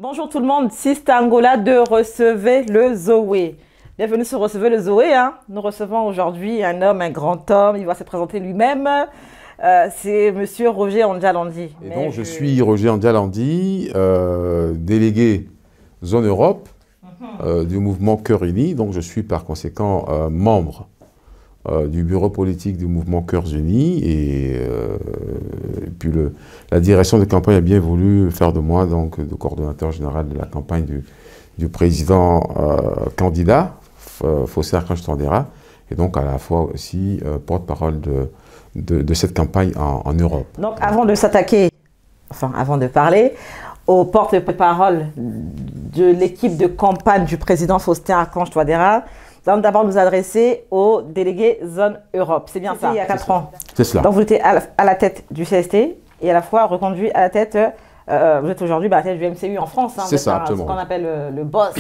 Bonjour tout le monde, Sista Angola de Recevez le Zoé. Bienvenue sur Recevez le Zoé. Nous recevons aujourd'hui un homme, un grand homme. Il va se présenter lui-même. C'est Monsieur Roger Andjalandi. Et donc, je suis Roger Andjalandi, délégué Zone Europe du mouvement Cœur Uni. Donc, je suis par conséquent membre du bureau politique du mouvement Cœurs Unis. Et puis, la direction de campagne a bien voulu faire de moi donc, de coordonnateur général de la campagne du président candidat, Fossé Archange Touadéra, et donc à la fois aussi porte-parole de cette campagne en Europe. Donc avant de s'attaquer, enfin avant de parler, au porte-parole de l'équipe de campagne du président Fossé Archange Touadéra, nous allons d'abord nous adresser au délégué Zone Europe. C'est bien ça, il y a 4 ans. C'est cela. Donc vous étiez à la tête du CST et à la fois reconduit à la tête, vous êtes aujourd'hui à la tête du MCU en France. C'est ça, absolument. Ce qu'on appelle le boss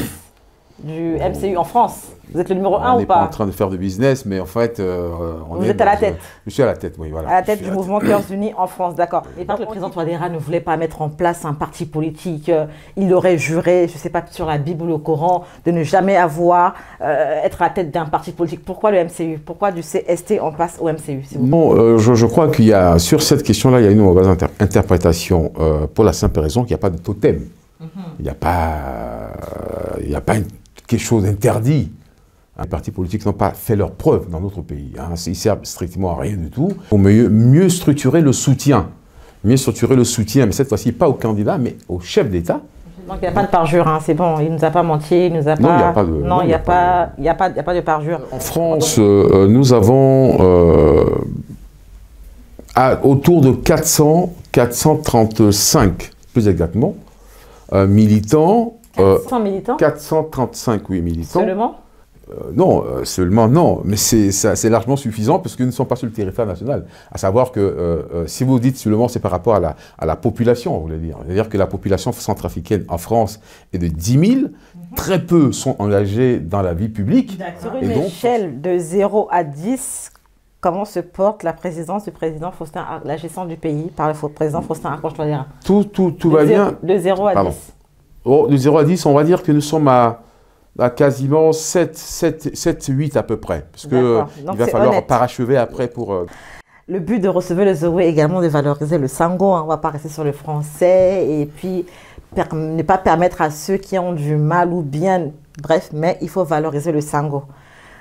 du MCU en France. Vous êtes le numéro 1 ou pas? On n'est pas en train de faire de business, mais en fait, vous êtes à la tête. Je suis à la tête, oui, voilà. À la tête du mouvement Cœurs Unis en France, d'accord. Et parce que le président Touadéra ne voulait pas mettre en place un parti politique, il aurait juré, je ne sais pas, sur la Bible ou le Coran, de ne jamais être à la tête d'un parti politique. Pourquoi le MCU? Pourquoi du CST on passe au MCU? Bon, je crois qu'il y a, sur cette question-là, il y a une mauvaise interprétation pour la simple raison qu'il n'y a pas de totem. Il n'y a pas quelque chose d'interdit. Les partis politiques n'ont pas fait leur preuve dans notre pays. Ils servent strictement à rien du tout. Il faut mieux structurer le soutien. Mieux structurer le soutien, mais cette fois-ci, pas au candidat, mais au chef d'État. Donc il n'y a pas de parjure, c'est bon, il ne nous a pas menti, il nous a pas... Non, il n'y a pas de... Non, il n'y a pas de parjure. En France, nous avons autour de 435, plus exactement, militants. 400 militants 435, oui, militants. Seulement non, seulement non, mais c'est largement suffisant parce qu'ils ne sont pas sur le territoire national. À savoir que si vous dites seulement, c'est par rapport à la population, vous voulez dire. C'est-à-dire que la population centrafricaine en France est de 10 000. Très peu sont engagés dans la vie publique. Sur une échelle de 0 à 10, comment se porte la présidence du président Faustin, la gestion du pays par le président Faustin Archange Touadéra? Tout va bien. De 0 à 10. Oh, de 0 à 10, on va dire que nous sommes à quasiment 7, 8 à peu près. Parce qu'il va falloir parachever après pour... Le but de Recevez le Zoé est également de valoriser le sango. On ne va pas rester sur le français et puis ne pas permettre à ceux qui ont du mal ou bien... Bref, mais il faut valoriser le sango.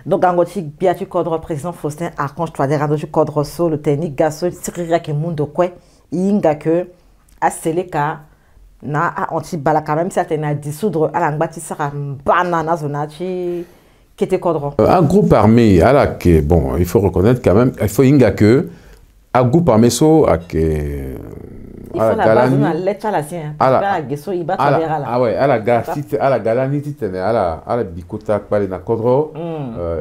Donc, Angoti, Biatu Kodro, président Faustin Archange Touadéra, Doju Kodro So, le technique Gasso, Sirira Kemundo Kwe, Inga que, Aseleka, na anti-bala quand même certaines à dissoudre à l'angbati sera banana zonachi qui était kodro. Un groupe armé à la que bon il faut reconnaître quand même il faut inga que un groupe armé so à que il faut la base na lecha la sien à la gesso iba tolera là ah ouais à la galani titene à la bikota pale na kodro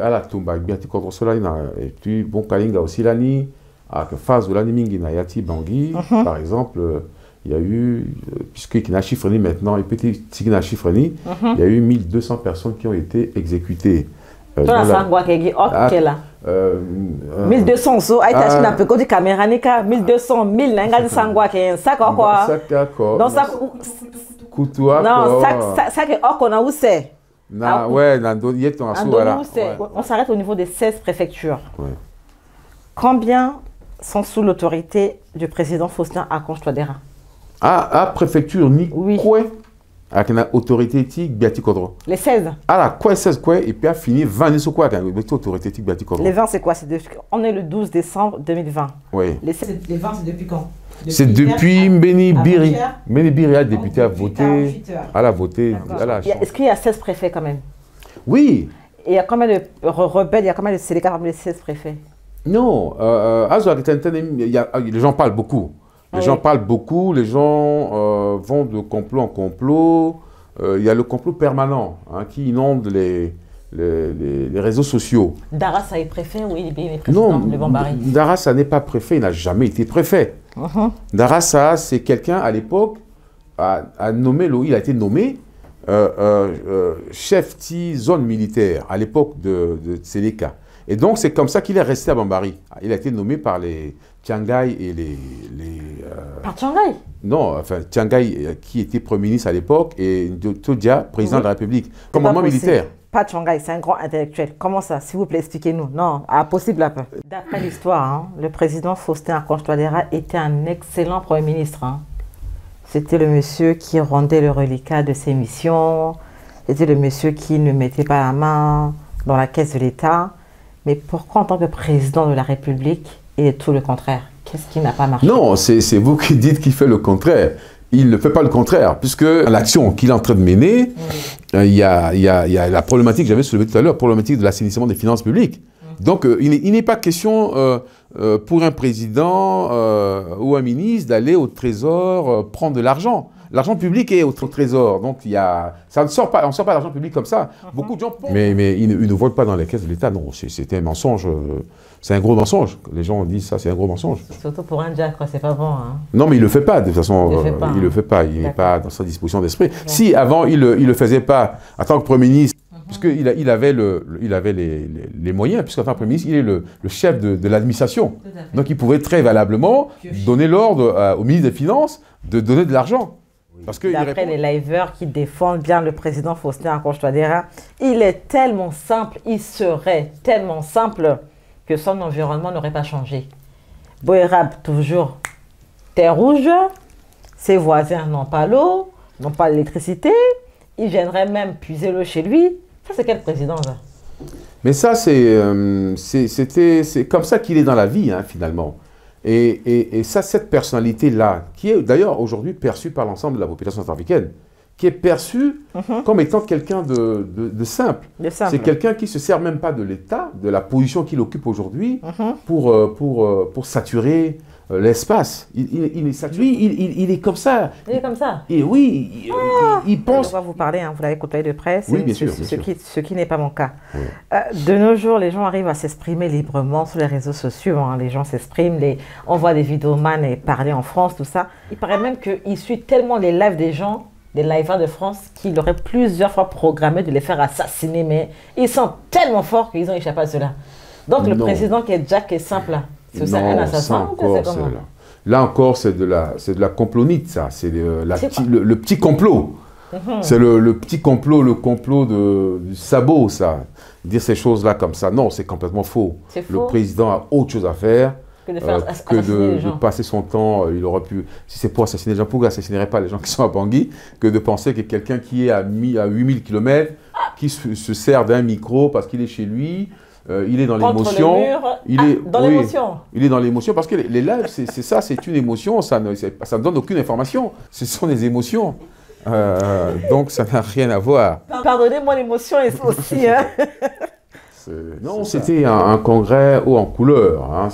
à la tumba biati kodro sola et puis bon kalinga aussi lani à que phase de l'ani mingi na yati bangui par exemple. Il y a eu, puisque Kina Chifreni maintenant, et petit Kina Chifreni, il y a eu 1200 personnes qui ont été exécutées. 1200 so aïta na peko di caméra nika 1200 1000 nanga sangwa ke ça quoi donc ça kutua non ça que oko na use na ouais na do yeton aso voilà on s'arrête au niveau des 16 préfectures. Combien sont sous l'autorité du président Faustin Archange Touadéra? Préfecture ni quoi avec une autorité éthique Biati Kodro. Les 16. Quoi 16 quoi et puis a fini 20 sur quoi avec une autorité éthique Biati Kodro. Les 20 c'est quoi? On est le 12 décembre 2020. Oui. Les 20 c'est depuis quand? C'est depuis Mbeni Biri. Mbeni Biri a député à voter. Elle a voté. Est-ce qu'il y a 16 préfets quand même? Oui. Et il y a combien de rebelles? Il y a combien de sélecats parmi les 16 préfets? Non. Les gens parlent beaucoup. Les gens parlent beaucoup, les gens vont de complot en complot. Il y a le complot permanent qui inonde les réseaux sociaux. Darassa est préfet ou il est président de Bambari? Darassa n'est pas préfet, il n'a jamais été préfet. Darassa, c'est quelqu'un à l'époque, il a été nommé chef de zone militaire à l'époque de Seleka. Et donc, c'est comme ça qu'il est resté à Bambari. Il a été nommé par les Tiangai et les Par Tiangai? Non, enfin, Tiangai, qui était Premier ministre à l'époque, et Todia, président de la République, commandement militaire. Pas Tiangai, c'est un grand intellectuel. Comment ça? S'il vous plaît, expliquez-nous. Non, impossible un peu. D'après l'histoire, hein, le président Faustin Archange Touadéra était un excellent Premier ministre. Hein. C'était le monsieur qui rendait le reliquat de ses missions. C'était le monsieur qui ne mettait pas la main dans la caisse de l'État. Mais pourquoi, en tant que président de la République, il est tout le contraire? Qu'est-ce qui n'a pas marché? Non, c'est vous qui dites qu'il fait le contraire. Il ne fait pas le contraire, puisque l'action qu'il est en train de mener, il y a la problématique que j'avais soulevée tout à l'heure, la problématique de l'assainissement des finances publiques. Donc, il n'est pas question pour un président ou un ministre d'aller au Trésor prendre de l'argent. L'argent public est au Trésor, donc ça ne sort pas, on ne sort pas l'argent public comme ça. Beaucoup de gens pensent. Mais ils ne volent pas dans les caisses de l'État, non, c'était un mensonge. C'est un gros mensonge. Les gens disent ça, c'est un gros mensonge. Surtout pour un diacre, c'est pas bon. Hein. Non, mais il ne le fait pas, de toute façon. Il ne le fait pas. Il n'est pas dans sa disposition d'esprit. Si, avant, il ne le faisait pas en tant que Premier ministre, puisqu'il avait les moyens, puisqu'en tant que Premier ministre, il est le chef de l'administration. Donc, il pouvait très valablement donner l'ordre au ministre des Finances de donner de l'argent. D'après les liveurs qui défendent bien le président Faustin Archange Touadéra, il est tellement simple, il serait tellement simple que son environnement n'aurait pas changé. Boérab, toujours terre rouge, ses voisins n'ont pas l'eau, n'ont pas l'électricité, il viendrait même puiser l'eau chez lui. Ça, c'est quel président, ça? Mais ça, c'est comme ça qu'il est dans la vie, hein, finalement. Et ça, cette personnalité-là, qui est d'ailleurs aujourd'hui perçue par l'ensemble de la population centrafricaine, qui est perçue comme étant quelqu'un de simple. C'est quelqu'un qui ne se sert même pas de l'État, de la position qu'il occupe aujourd'hui, pour saturer l'espace. Il est saturé, il est comme ça. Il est comme ça. Et oui, il pense... On va vous parler, hein, vous l'avez côtoyé de près, oui, bien sûr, ce qui n'est pas mon cas. Oui. De nos jours, les gens arrivent à s'exprimer librement sur les réseaux sociaux. Hein. Les gens s'expriment, on voit des vidéomans et parler en France, tout ça. Il paraît même qu'il suit tellement les lives des gens, des liveurs de France, qu'il aurait plusieurs fois programmé de les faire assassiner, mais ils sont tellement forts qu'ils ont échappé à cela. Donc le président qui est Jack est simple là. C'est un assassin ou c'est comment? Là encore, c'est de la complonite, ça. C'est le petit complot. C'est le petit complot, le complot du sabot, ça. Dire ces choses-là comme ça, non, c'est complètement faux. Le président a autre chose à faire que de passer son temps. Il aurait pu, si c'est pour assassiner les gens, pourquoi il n'assassinerait pas les gens qui sont à Bangui, que de penser que quelqu'un qui est à 8000 km, qui se sert d'un micro parce qu'il est chez lui, il est dans l'émotion. Il est dans l'émotion parce que les lives, c'est ça, c'est une émotion, ça ne donne aucune information. Ce sont des émotions. Donc ça n'a rien à voir. Pardonnez-moi l'émotion aussi. Hein. Non, c'était un congrès haut en couleur. Hein.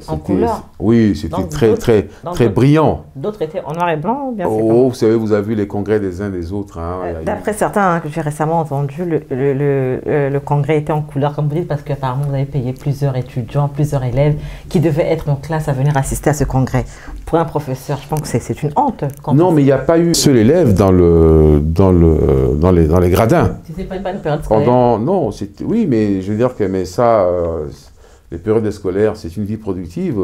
En couleur? Oui, c'était très brillant. D'autres étaient en noir et blanc, bien sûr. Vous savez, vous avez vu les congrès des uns des autres. Hein. D'après certains que j'ai récemment entendus, le congrès était en couleur, comme vous dites, parce qu'apparemment vous avez payé plusieurs étudiants, plusieurs élèves qui devaient être en classe à venir assister à ce congrès. Pour un professeur, je pense que c'est une honte. Non, mais il n'y a pas eu seul élève dans les gradins. C'était pas une période scolaire? Non, oui, mais je veux dire que les périodes scolaires, c'est une vie productive.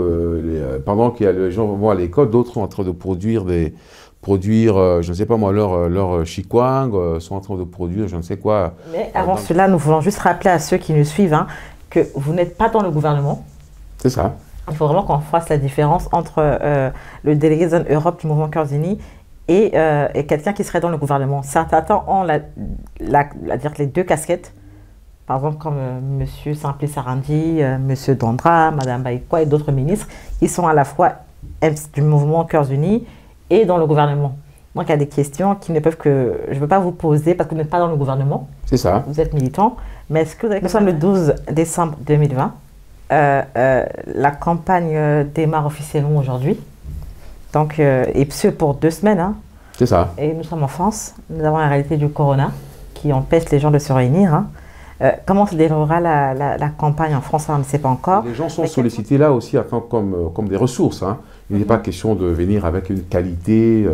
Pendant que les gens vont à l'école, d'autres sont en train de produire, je ne sais pas moi, leur chikwang, sont en train de produire je ne sais quoi. Mais avant cela, nous voulons juste rappeler à ceux qui nous suivent hein, que vous n'êtes pas dans le gouvernement. C'est ça. Il faut vraiment qu'on fasse la différence entre le délégué zone Europe du mouvement Cœurs Unis et quelqu'un qui serait dans le gouvernement. Certains ont les deux casquettes. Par exemple, comme M. Sampli Sarandi, M. Dandra, Mme Baïkwa et d'autres ministres, ils sont à la fois du mouvement Cœurs Unis et dans le gouvernement. Donc, il y a des questions qui ne peuvent que... Je ne peux pas vous poser parce que vous n'êtes pas dans le gouvernement. C'est ça. Vous êtes militant. Mais est-ce que vous avez... Nous sommes le 12 décembre 2020. La campagne démarre officiellement aujourd'hui. Donc, et ce pour 2 semaines. Hein. C'est ça. Et nous sommes en France. Nous avons la réalité du corona qui empêche les gens de se réunir. Hein. Comment se déroulera la campagne en France? On ne sait pas encore. Les gens sont sollicités là aussi comme des ressources. Hein. Il n'est pas question de venir avec une qualité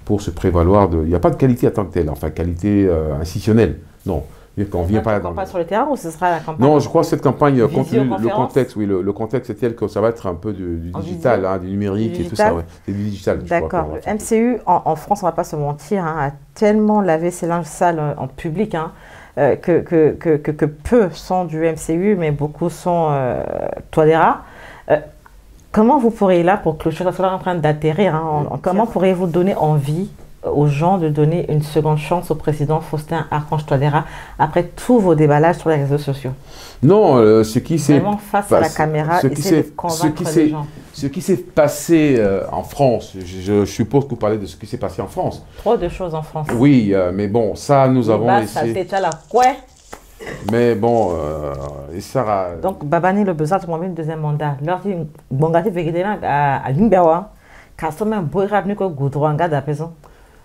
pour se prévaloir de... Il n'y a pas de qualité en tant que telle, enfin qualité institutionnelle. Non. qu'on vient pas dans campagne sur le terrain ou ce sera la campagne? Non, je crois que cette campagne continue le Visioconférence? contexte. Oui, le contexte est tel que ça va être un peu du En digital, visio? hein, du numérique Du et tout ça. digital? Ouais. C'est du digital. je crois D'accord. qu'on va Le faire. MCU, en France, on ne va pas se mentir, hein, a tellement lavé ses linges sales en public, hein, que peu sont du MCU, mais beaucoup sont Touadéra. Comment vous pourriez là, pour clôturer, parce que là, on est en train d'atterrir, hein, comment pourriez-vous donner envie aux gens de donner une seconde chance au président Faustin Archange Touadéra après tous vos déballages sur les réseaux sociaux? Non, ce qui s'est Vraiment face à la caméra, essayez de convaincre les gens. ce qui s'est passé en France, je suppose que vous parlez de ce qui s'est passé en France. Trop de choses en France. Oui, mais bon, ça, nous avons essayé. Mais bon, et ça. Donc, Babani le besoin de un deuxième mandat. Leur dit, Bongati Vegedena à Limbewa, Kassomen Boirab Niko Goudrouanga d'Apaison.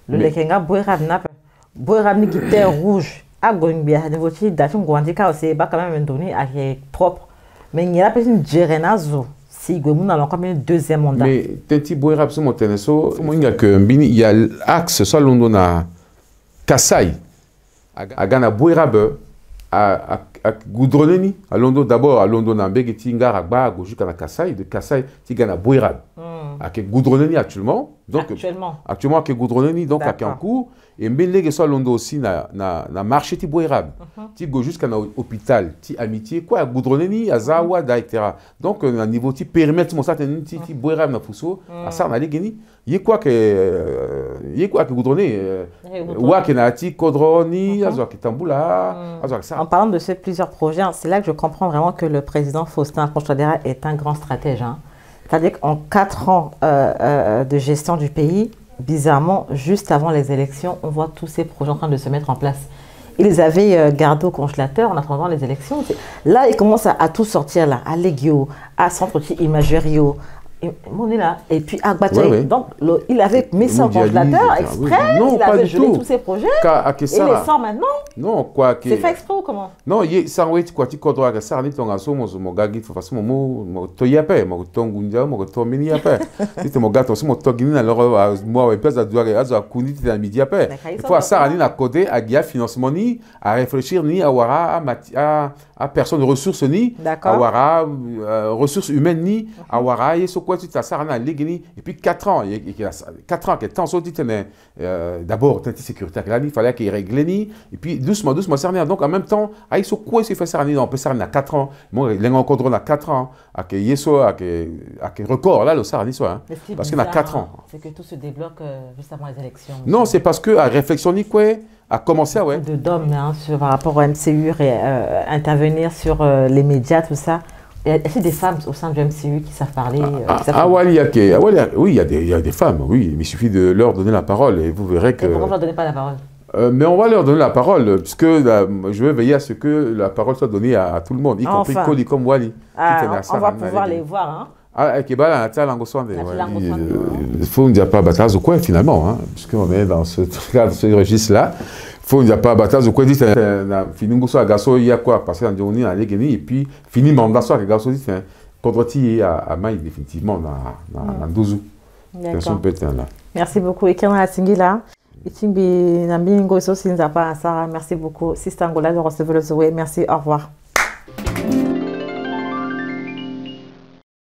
Le Lekenga Boirab Nap, Boirab Nikité rouge, à Goimbia, de votre date, Gwandika aussi, quand même un donné à qui est propre. Mais il y a la personne Djerenazo, si Gomun a encore un deuxième mandat. Mais Tenti Boirab, c'est mon teneso, il y a que Mbini, il y a l'axe, soit London à Kassai, à Ghana Boirab. À Goudroneni, à Londres d'abord, à Londres, à Mbegeti, Ngaragba, jusqu'à Kassai, de Kassai, Tigana Boirab. À Goudroneni actuellement. Donc, actuellement, à Goudroneni, donc à Kankou. Et Mbelege soit Londres aussi, na marché ti Boirab. Ti go jusqu'à l'hôpital, ti amitié, quoi, à Goudroneni, à Zawa, etc. Donc, à niveau ti périmètre, mon satin, ti Boirab na Fousso, à ça, on a les génies. Il y a quoi que Goudroneni, ouah, que na ti Kodroni, à Zoaki Tamboula, à Zoaki ça. En parlant de ces plusieurs projets, c'est là que je comprends vraiment que le président Faustin Archange Touadéra est un grand stratège. Hein. C'est-à-dire qu'en 4 ans de gestion du pays, bizarrement, juste avant les élections, on voit tous ces projets en train de se mettre en place. Il les avait gardés au congélateur en attendant les élections. Là, il commence à tout sortir, là, à Legio, à Centre Imagerio. On est là. Et puis à Gbataï. Ouais. Donc, il avait mis ça au congélateur exprès. Oui. Non, il avait gelé tous ses projets. Et il les sort maintenant. Non, quoi que. C'est fait exprès ou comment? Non, il y a quoi tu crois que ça arrive ton asso, mon gars, il faut faire mon toyape, mon tongundia, mon tomini après. Si mon gars, mon togini, alors moi, et puis ça doit être à Kouni, tu es à midi après. Il faut à ça, à côté, à Guia financement, ni à réfléchir, ni à Wara, à personne ressources, ni à Wara, ressources humaines, ni à Wara, et ce quoi tu as ça, à Ligini, et puis 4 ans, 4 ans, quel temps, d'abord, tu sécurité, il fallait qu'il règle, et puis doucement, ça donc en même temps, il faut quoi se fait ça, on peut ça à 4 ans, moi, il y a encore 4 ans, à que Yeso, à que record, là, le Sarani soit, parce qu'il y a 4 ans. C'est que tout se débloque juste avant les élections. Non, c'est parce que la réflexion, a commencé à de d'hommes par rapport au MCU et intervenir sur les médias, tout ça. Il y a des femmes au sein du MCU qui savent parler. Oui, il y a des femmes, oui, mais il suffit de leur donner la parole et vous verrez que. Et pourquoi vous ne leur donnez pas la parole? Mais on va leur donner la parole, puisque je vais veiller à ce que la parole soit donnée à tout le monde, y compris Koli comme Wali. On va pouvoir les voir, hein. Il faut ne pas bataille ou quoi finalement, puisqu'on est dans ce registre-là. Il faut ne pas bataille ou quoi dit fini à gasso il y a quoi parce qu'on dit on et puis fini mandat soit gasso dit contre à Maï définitivement dans 12 ans. Merci beaucoup et Kena Singila. Merci beaucoup. Sister Angola de recevoir le Zoé. Merci, au revoir.